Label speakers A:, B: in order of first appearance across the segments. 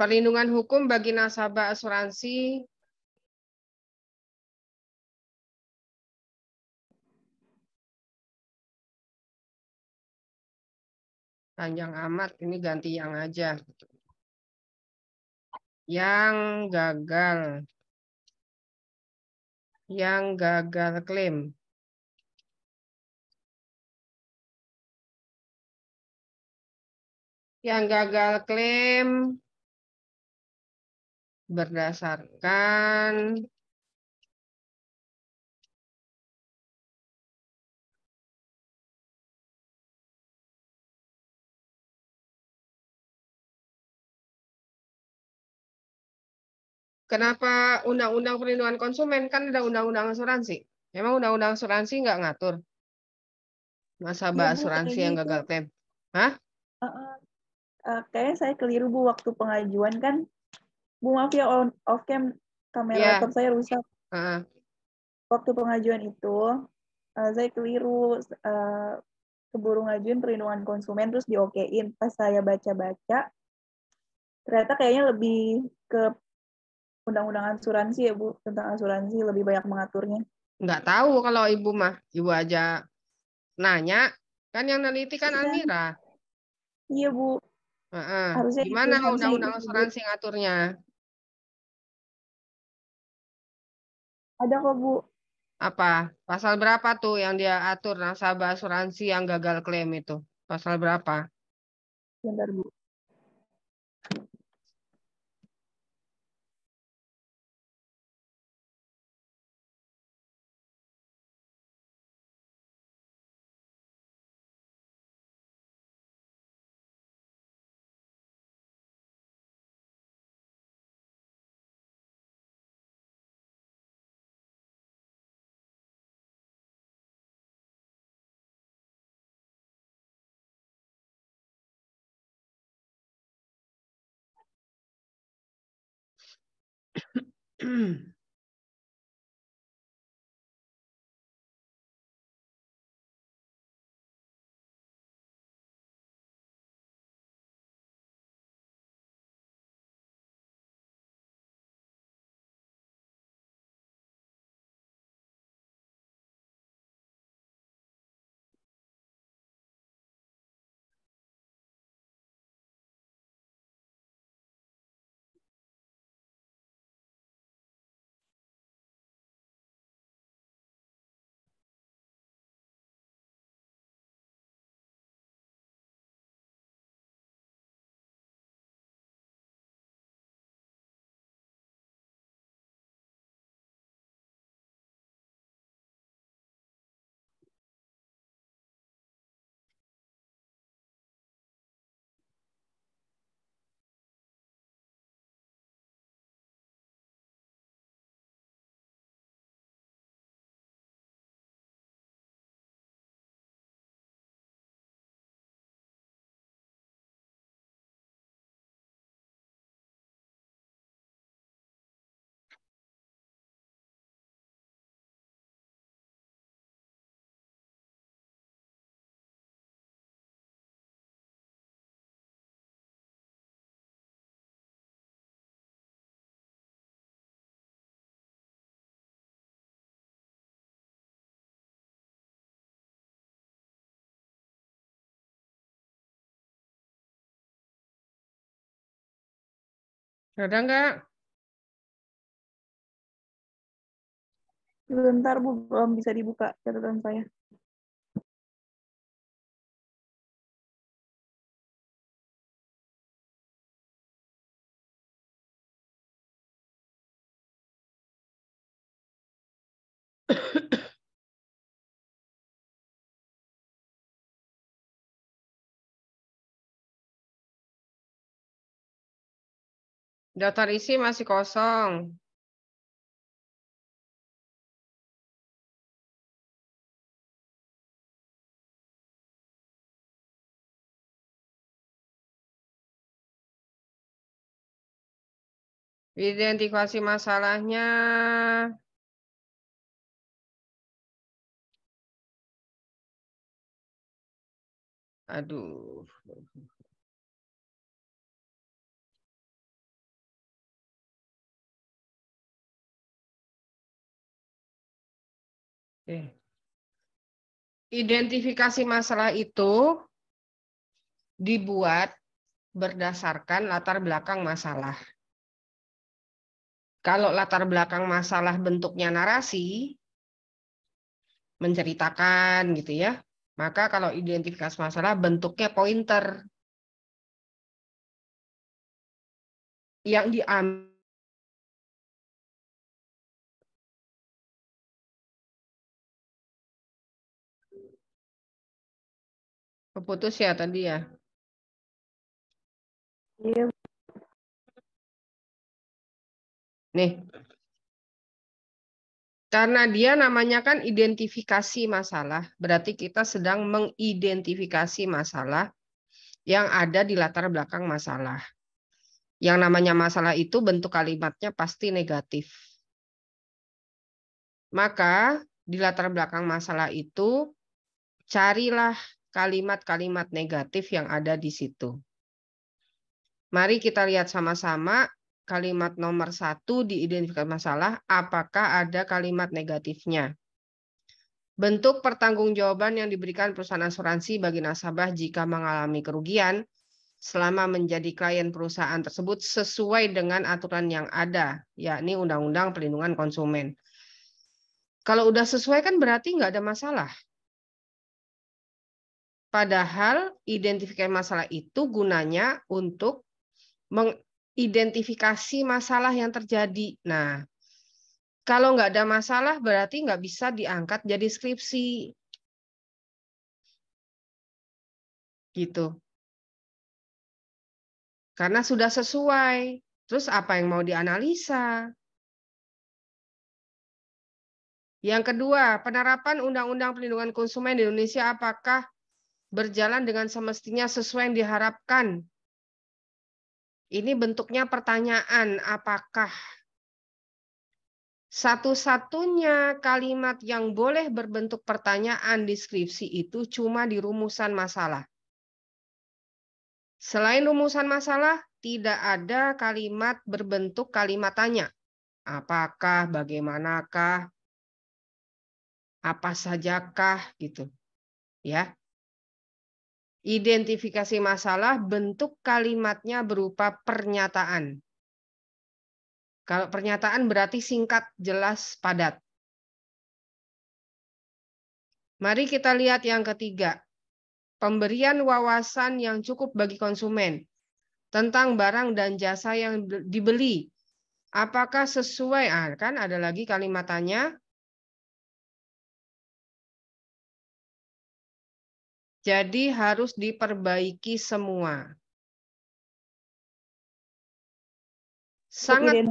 A: Perlindungan hukum bagi nasabah asuransi. Panjang amat, ini ganti yang aja. Yang gagal. Yang gagal klaim. Yang gagal klaim berdasarkan kenapa undang-undang perlindungan konsumen kan ada undang-undang asuransi. Memang undang-undang asuransi nggak ngatur
B: Iya
A: nasabah
B: Bu,
A: asuransi
B: kayaknya
A: yang
B: itu
A: gagal klaim. Hah?
B: kayaknya saya keliru Bu waktu pengajuan kan. Bu maaf ya off cam kamera
A: Iya.
B: laptop saya rusak.
A: Heeh.
B: Waktu pengajuan itu saya keliru keburu ngajuin perlindungan konsumen terus diokein. Pas saya baca-baca ternyata kayaknya lebih ke undang-undang asuransi ya Bu, tentang asuransi lebih banyak mengaturnya.
A: Nggak tahu kalau ibu mah. Ibu aja nanya. Kan yang neliti kan
B: Iya,
A: Almira.
B: iya Bu.
A: Heeh.
B: Harusnya
A: Gimana
B: infokan saya itu
A: undang-undang
B: sih Bu.
A: asuransi ngaturnya?
B: Ada kok Bu.
A: Apa? Pasal berapa tuh yang dia atur nasabah asuransi yang gagal klaim itu? Pasal berapa?
B: Bentar Bu.
A: Ada nggak?
B: Bentar Bu, belum bisa dibuka catatan saya.
A: Daftar isi masih kosong. Identifikasi masalahnya. Aduh. Oke. Identifikasi masalah itu dibuat berdasarkan latar belakang masalah. Kalau latar belakang masalah bentuknya narasi, menceritakan gitu ya, maka kalau identifikasi masalah bentuknya pointer. Yang diambil keputus ya tadi ya.
B: Iya.
A: Nih, karena dia namanya kan identifikasi masalah, berarti kita sedang mengidentifikasi masalah yang ada di latar belakang masalah. Yang namanya masalah itu bentuk kalimatnya pasti negatif. Maka di latar belakang masalah itu carilah kalimat-kalimat negatif yang ada di situ. Mari kita lihat sama-sama kalimat nomor 1 di identifikasi masalah, apakah ada kalimat negatifnya. Bentuk pertanggungjawaban yang diberikan perusahaan asuransi bagi nasabah jika mengalami kerugian selama menjadi klien perusahaan tersebut sesuai dengan aturan yang ada, yakni Undang-Undang Perlindungan Konsumen. Kalau udah sesuai kan berarti nggak ada masalah. Padahal identifikasi masalah itu gunanya untuk mengidentifikasi masalah yang terjadi. Nah, kalau nggak ada masalah berarti nggak bisa diangkat jadi skripsi. Gitu. Karena sudah sesuai. Terus apa yang mau dianalisa? Yang kedua, penerapan Undang-Undang Perlindungan Konsumen di Indonesia apakah berjalan dengan semestinya sesuai yang diharapkan? Ini bentuknya pertanyaan, apakah satu-satunya kalimat yang boleh berbentuk pertanyaan di skripsi itu cuma di rumusan masalah. Selain rumusan masalah, tidak ada kalimat berbentuk kalimat tanya. Apakah, bagaimanakah, apa sajakah, gitu. Ya. Identifikasi masalah, bentuk kalimatnya berupa pernyataan. Kalau pernyataan berarti singkat, jelas, padat. Mari kita lihat yang ketiga. Pemberian wawasan yang cukup bagi konsumen tentang barang dan jasa yang dibeli. Apakah sesuai? Kan ada lagi kalimat tanya. Jadi harus diperbaiki semua. Sangat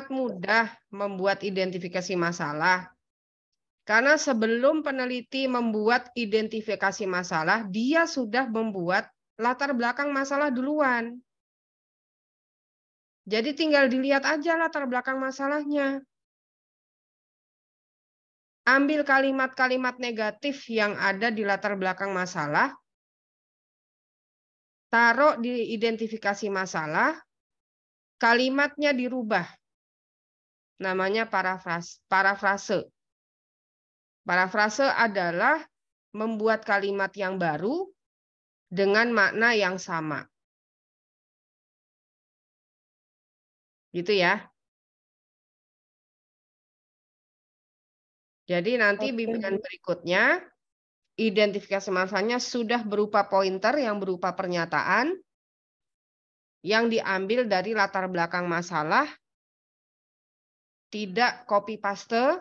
A: mudah membuat identifikasi masalah. Karena sebelum peneliti membuat identifikasi masalah, dia sudah membuat latar belakang masalah duluan. Jadi tinggal dilihat aja latar belakang masalahnya. Ambil kalimat-kalimat negatif yang ada di latar belakang masalah, taruh di identifikasi masalah, kalimatnya dirubah. Namanya parafrase. Parafrase adalah membuat kalimat yang baru dengan makna yang sama. Gitu ya. Jadi nanti bimbingan berikutnya, identifikasi masalahnya sudah berupa pointer yang berupa pernyataan yang diambil dari latar belakang masalah, tidak copy paste.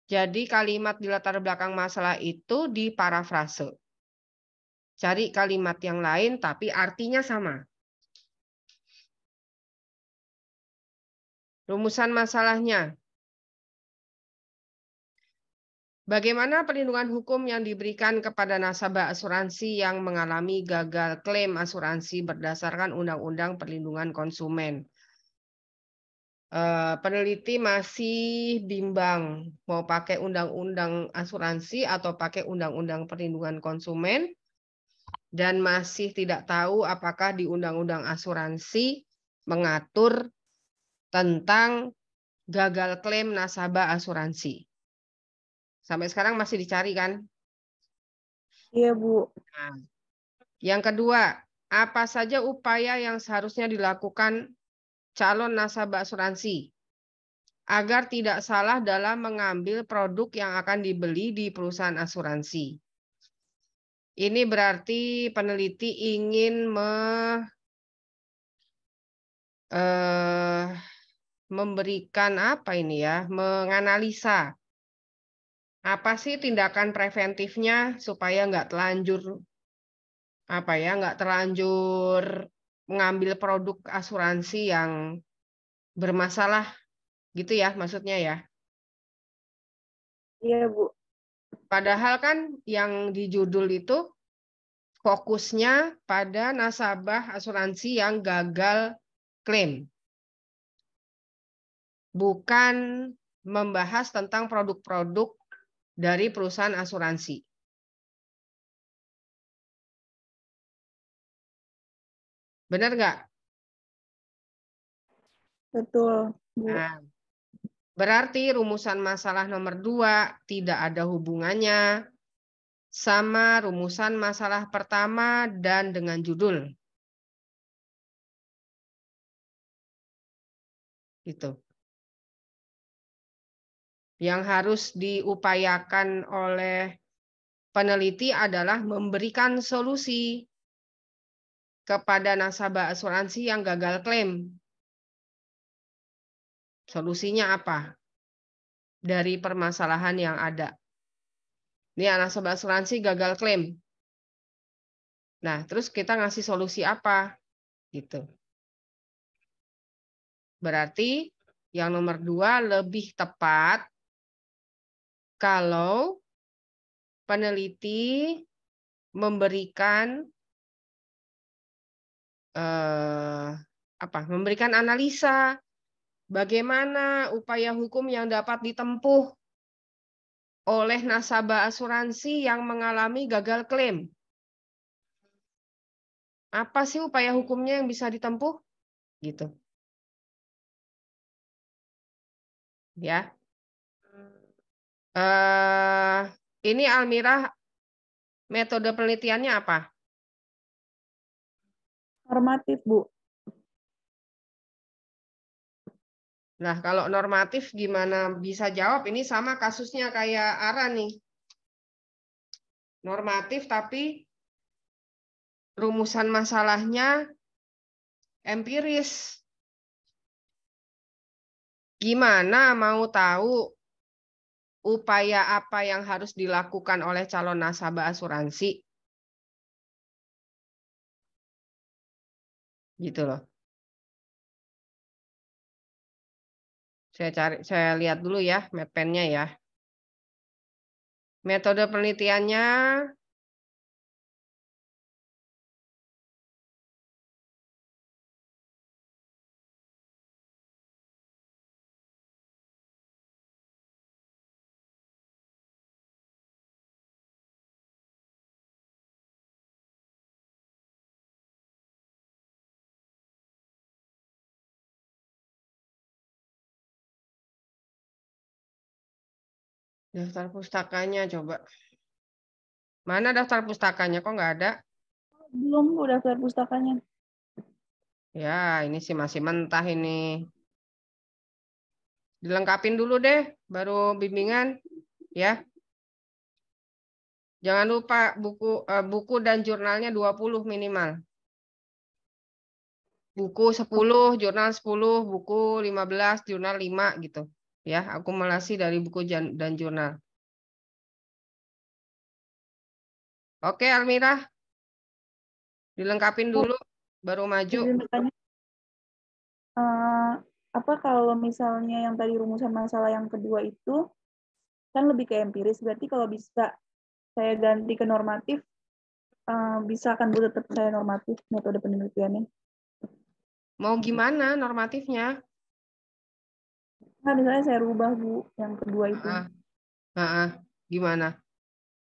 A: Jadi kalimat di latar belakang masalah itu diparafrase. Cari kalimat yang lain tapi artinya sama. Rumusan masalahnya. Bagaimana perlindungan hukum yang diberikan kepada nasabah asuransi yang mengalami gagal klaim asuransi berdasarkan Undang-Undang Perlindungan Konsumen? Peneliti masih bimbang mau pakai Undang-Undang Asuransi atau pakai Undang-Undang Perlindungan Konsumen, dan masih tidak tahu apakah di Undang-Undang Asuransi mengatur tentang gagal klaim nasabah asuransi. Sampai sekarang masih dicari kan?
B: Iya, Bu.
A: Nah, yang kedua, apa saja upaya yang seharusnya dilakukan calon nasabah asuransi agar tidak salah dalam mengambil produk yang akan dibeli di perusahaan asuransi? Ini berarti peneliti ingin memberikan apa ini ya, menganalisa apa sih tindakan preventifnya supaya nggak terlanjur nggak terlanjur mengambil produk asuransi yang bermasalah gitu ya maksudnya ya.
B: Iya, Bu.
A: Padahal kan yang di judul itu fokusnya pada nasabah asuransi yang gagal klaim, bukan membahas tentang produk-produk dari perusahaan asuransi. Benar nggak?
B: Betul, Bu.
A: Nah, berarti rumusan masalah nomor 2 tidak ada hubungannya sama rumusan masalah pertama dan dengan judul. Gitu. Yang harus diupayakan oleh peneliti adalah memberikan solusi kepada nasabah asuransi yang gagal klaim. Solusinya apa? Dari permasalahan yang ada. Ini nasabah asuransi gagal klaim. Nah, terus kita ngasih solusi apa? Gitu. Berarti yang nomor 2 lebih tepat kalau peneliti memberikan memberikan analisa bagaimana upaya hukum yang dapat ditempuh oleh nasabah asuransi yang mengalami gagal klaim. Apa sih upaya hukumnya yang bisa ditempuh? Gitu. Ya. Ini Almirah, metode penelitiannya apa?
B: Normatif, Bu.
A: Nah, kalau normatif gimana bisa jawab? Ini sama kasusnya kayak Ara nih. Normatif tapi rumusan masalahnya empiris. Gimana mau tahu upaya apa yang harus dilakukan oleh calon nasabah asuransi? Gitu loh. Saya lihat dulu ya mappennya ya. Metode penelitiannya daftar pustakanya coba. Mana daftar pustakanya kok nggak ada?
B: Belum, Bu, daftar pustakanya.
A: Ya, ini sih masih mentah ini. Dilengkapin dulu deh, baru bimbingan ya. Jangan lupa buku dan jurnalnya 20 minimal. Buku 10, jurnal 10, buku 15, jurnal 5 gitu. Ya, akumulasi dari buku dan jurnal. Oke, Almirah. Dilengkapin
B: Bu,
A: dulu baru maju.
B: izin bertanya, apa kalau misalnya yang tadi rumusan masalah yang kedua itu kan lebih ke empiris, berarti kalau bisa saya ganti ke normatif, bisa kan Bu tetap saya normatif metode penelitiannya?
A: Mau gimana normatifnya?
B: Nah, misalnya saya rubah Bu yang kedua itu.
A: Gimana?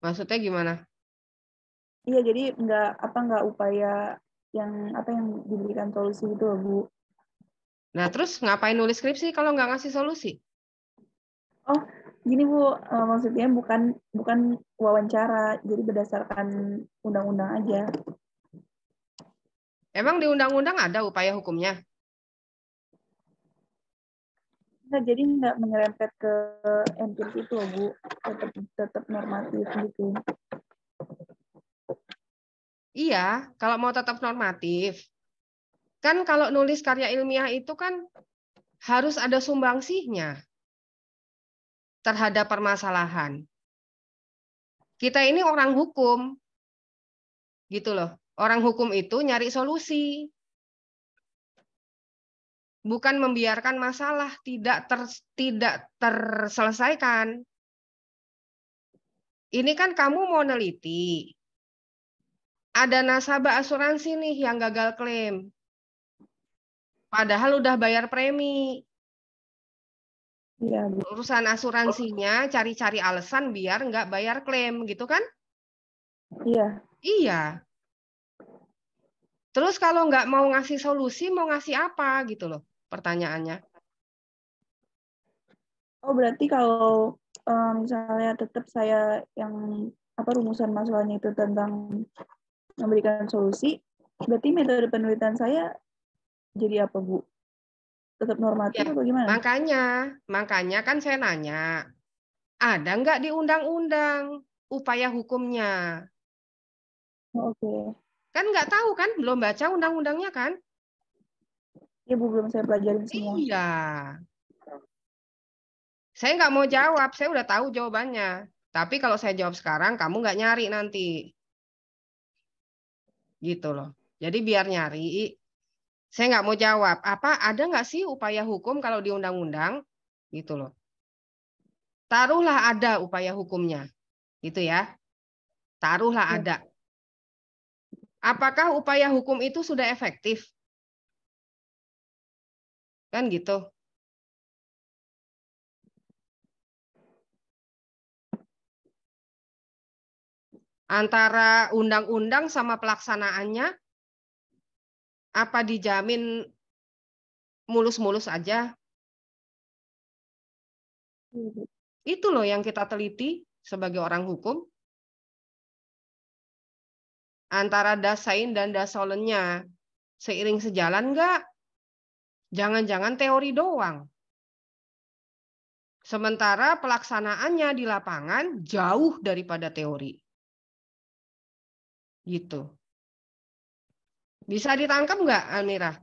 A: Maksudnya gimana?
B: Iya, jadi nggak upaya yang apa yang diberikan solusi itu loh, Bu.
A: Nah, terus ngapain nulis skripsi kalau nggak ngasih solusi?
B: Oh, gini Bu, maksudnya bukan wawancara, jadi berdasarkan undang-undang aja.
A: Emang di undang-undang ada upaya hukumnya?
B: Nah, jadi nggak menyerempet ke empiris itu loh, Bu. Tetap normatif gitu.
A: Iya, kalau mau tetap normatif. Kan kalau nulis karya ilmiah itu kan harus ada sumbangsihnya terhadap permasalahan. Kita ini orang hukum, gitu loh. Orang hukum itu nyari solusi, bukan membiarkan masalah tidak terselesaikan. Ini kan kamu mau neliti, ada nasabah asuransi nih yang gagal klaim, padahal udah bayar premi.
B: Iya, Bu.
A: Urusan asuransinya cari-cari alasan biar nggak bayar klaim, gitu kan?
B: Iya.
A: Iya. Terus kalau nggak mau ngasih solusi, mau ngasih apa gitu loh pertanyaannya.
B: Oh, berarti kalau misalnya tetap saya yang rumusan masalahnya itu tentang memberikan solusi, berarti metode penelitian saya jadi apa, Bu? Tetap normatif
A: Ya,
B: atau gimana?
A: makanya kan saya nanya, ada nggak di undang-undang upaya hukumnya?
B: Oh, oke.
A: Kan nggak tahu kan, belum baca undang-undangnya kan?
B: Ya, Bu, belum saya pelajarin semua.
A: Iya, saya nggak mau jawab, saya udah tahu jawabannya. Tapi kalau saya jawab sekarang, kamu nggak nyari nanti, gitu loh. Jadi biar nyari, saya nggak mau jawab. Apa ada nggak sih upaya hukum kalau di undang-undang, gitu loh. Taruhlah ada upaya hukumnya, gitu ya. Taruhlah
B: Ya.
A: ada. Apakah upaya hukum itu sudah efektif? Kan gitu. Antara undang-undang sama pelaksanaannya, apa dijamin mulus-mulus aja?
B: Iya, Bu.
A: Itu loh yang kita teliti sebagai orang hukum. Antara dasain dan dasolennya seiring sejalan nggak? Jangan-jangan teori doang. Sementara pelaksanaannya di lapangan jauh daripada teori. Gitu. Bisa ditangkap nggak, Almira?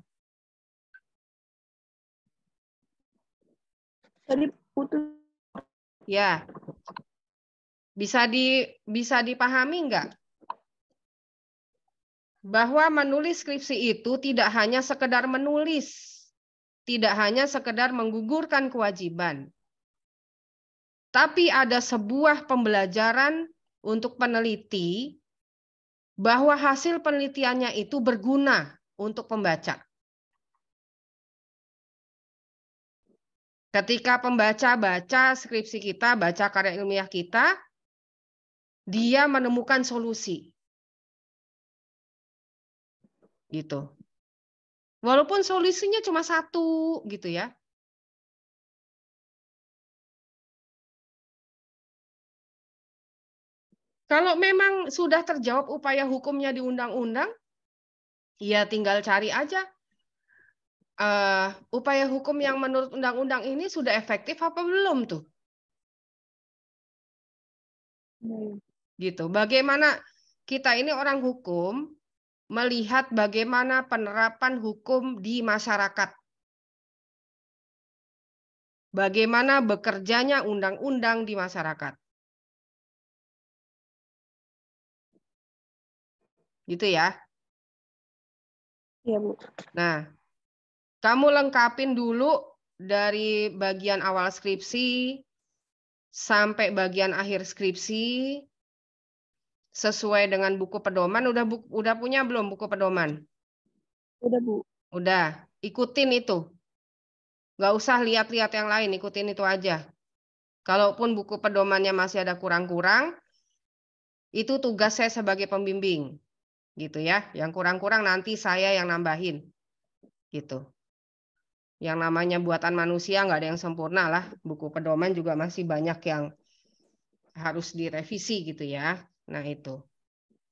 B: Tadi putus.
A: Ya, bisa dipahami nggak? Bahwa menulis skripsi itu tidak hanya sekedar menulis, tidak hanya sekedar menggugurkan kewajiban, tapi ada sebuah pembelajaran untuk peneliti bahwa hasil penelitiannya itu berguna untuk pembaca. Ketika pembaca baca skripsi kita, baca karya ilmiah kita, dia menemukan solusi. Gitu. Walaupun solusinya cuma satu, gitu ya. Kalau memang sudah terjawab upaya hukumnya di undang-undang, ya tinggal cari aja upaya hukum yang menurut undang-undang ini sudah efektif apa belum tuh. Gitu. Bagaimana kita ini orang hukum melihat bagaimana penerapan hukum di masyarakat. Bagaimana bekerjanya undang-undang di masyarakat. Gitu ya.
B: Iya, Bu.
A: Nah, kamu lengkapin dulu dari bagian awal skripsi sampai bagian akhir skripsi sesuai dengan buku pedoman. Udah punya belum buku pedoman?
B: Udah, Bu.
A: Udah, ikutin itu. Nggak usah lihat-lihat yang lain, ikutin itu aja. Kalaupun buku pedomannya masih ada kurang-kurang, itu tugas saya sebagai pembimbing. Gitu ya. Yang kurang-kurang nanti saya yang nambahin. Gitu. Yang namanya buatan manusia nggak ada yang sempurna lah. Buku pedoman juga masih banyak yang harus direvisi gitu ya. Nah itu.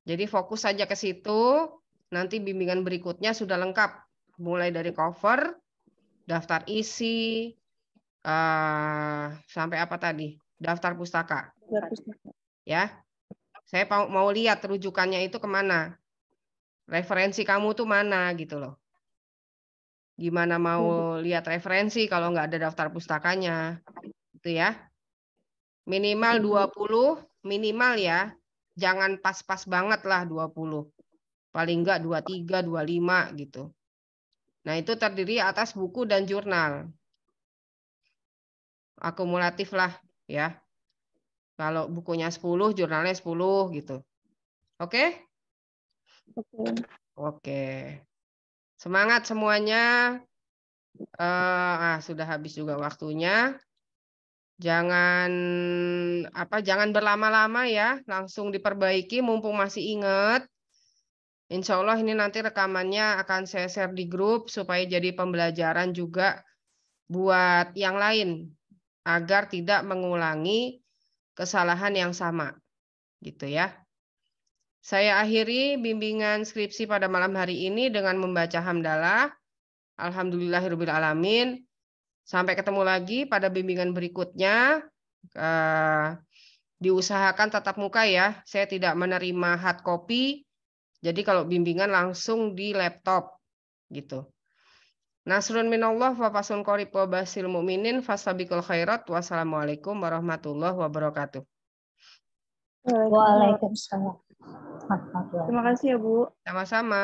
A: Jadi fokus saja ke situ. Nanti bimbingan berikutnya sudah lengkap. Mulai dari cover, daftar isi, sampai apa tadi? Daftar pustaka. Ya, saya mau lihat rujukannya itu kemana. Referensi kamu tuh mana gitu loh. Gimana mau lihat referensi kalau nggak ada daftar pustakanya. Itu ya. Minimal 20, minimal ya. Jangan pas-pas banget lah 20. Paling nggak 23, 25 gitu. Nah, itu terdiri atas buku dan jurnal. Akumulatif lah ya. Kalau bukunya 10, jurnalnya 10 gitu. Oke? Oke. Semangat semuanya. Sudah habis juga waktunya. Jangan berlama-lama ya, langsung diperbaiki mumpung masih ingat. Insya Allah ini nanti rekamannya akan saya share di grup supaya jadi pembelajaran juga buat yang lain agar tidak mengulangi kesalahan yang sama. Gitu ya. Saya akhiri bimbingan skripsi pada malam hari ini dengan membaca hamdalah. Alhamdulillahirabbil alamin. Sampai ketemu lagi pada bimbingan berikutnya. Diusahakan tatap muka ya. Saya tidak menerima hard copy. Jadi kalau bimbingan langsung di laptop gitu. Nasrun minallah wa fasun qorib wa basil mu'minin fastabiqul khairat. Wassalamualaikum warahmatullahi wabarakatuh.
C: Waalaikumsalam.
B: Terima kasih ya Bu.
A: Sama-sama.